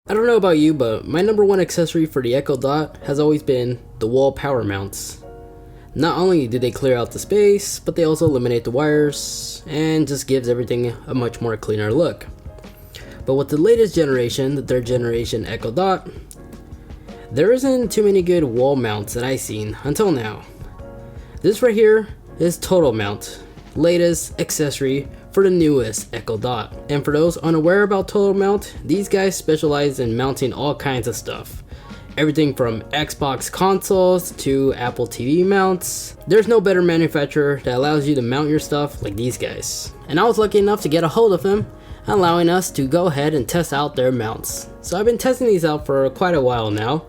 I don't know about you, but my number one accessory for the Echo Dot has always been the wall power mounts. Not only do they clear out the space, but they also eliminate the wires and just gives everything a much more cleaner look. But with the latest generation, the 3rd generation Echo Dot, there isn't too many good wall mounts that I've seen until now. This right here is TotalMount, latest accessory for the newest Echo Dot. And for those unaware about TotalMount, these guys specialize in mounting all kinds of stuff. Everything from Xbox consoles to Apple TV mounts. There's no better manufacturer that allows you to mount your stuff like these guys. And I was lucky enough to get a hold of him, allowing us to go ahead and test out their mounts. So I've been testing these out for quite a while now.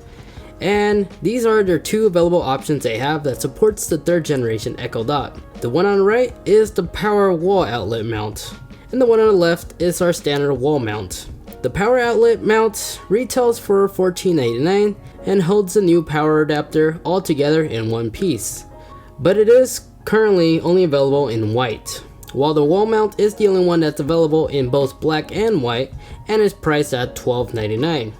And these are their 2 available options they have that supports the 3rd generation Echo Dot. The one on the right is the power wall outlet mount, and the one on the left is our standard wall mount. The power outlet mount retails for $14.99 and holds the new power adapter all together in one piece. But it is currently only available in white, while the wall mount is the only one that's available in both black and white and is priced at $12.99.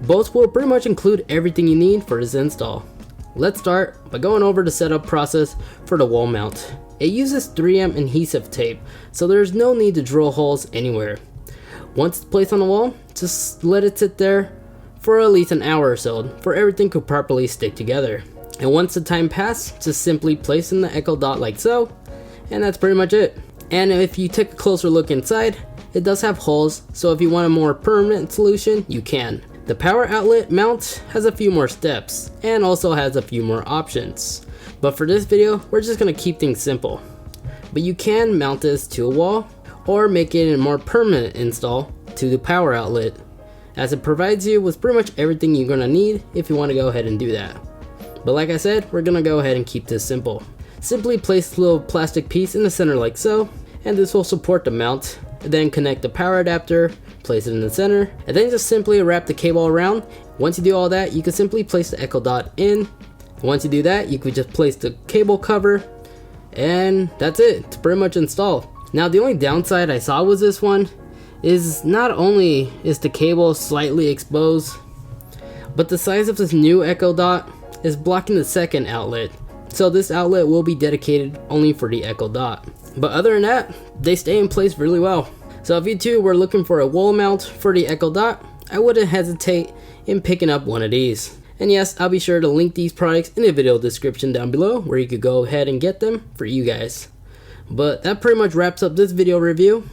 Both will pretty much include everything you need for this install. Let's start by going over the setup process for the wall mount. It uses 3M adhesive tape, so there's no need to drill holes anywhere. Once it's placed on the wall, just let it sit there for at least an hour or so for everything to properly stick together. And once the time passes, just simply place in the Echo Dot like so, and that's pretty much it. And if you take a closer look inside, it does have holes, so if you want a more permanent solution, you can. The power outlet mount has a few more steps and also has a few more options. But for this video, we're just going to keep things simple. But you can mount this to a wall or make it a more permanent install to the power outlet, as it provides you with pretty much everything you're going to need if you want to go ahead and do that. But like I said, we're going to go ahead and keep this simple. Simply place the little plastic piece in the center like so, and this will support the mount. Then connect the power adapter, place it in the center, and then just simply wrap the cable around. Once you do all that, you can simply place the Echo Dot in. Once you do that, you could just place the cable cover, and that's it. It's pretty much installed. Now the only downside I saw with this one is not only is the cable slightly exposed, but the size of this new Echo Dot is blocking the 2nd outlet. So this outlet will be dedicated only for the Echo Dot. But other than that, they stay in place really well. So if you too were looking for a wall mount for the Echo Dot, I wouldn't hesitate in picking up one of these. And yes, I'll be sure to link these products in the video description down below where you could go ahead and get them for you guys. But that pretty much wraps up this video review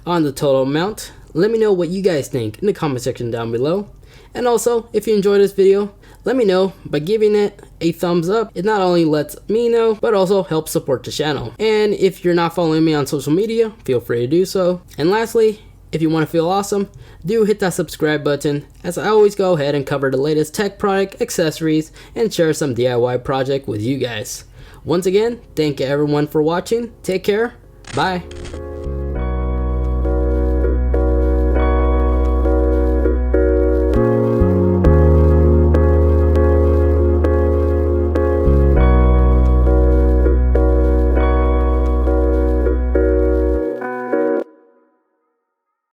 on the TotalMount. Let me know what you guys think in the comment section down below. And also, if you enjoyed this video, let me know by giving it a thumbs up. It not only lets me know, but also helps support the channel. And if you're not following me on social media, feel free to do so. And lastly, if you want to feel awesome, do hit that subscribe button, as I always go ahead and cover the latest tech product, accessories, and share some DIY project with you guys. Once again, thank you everyone for watching. Take care. Bye.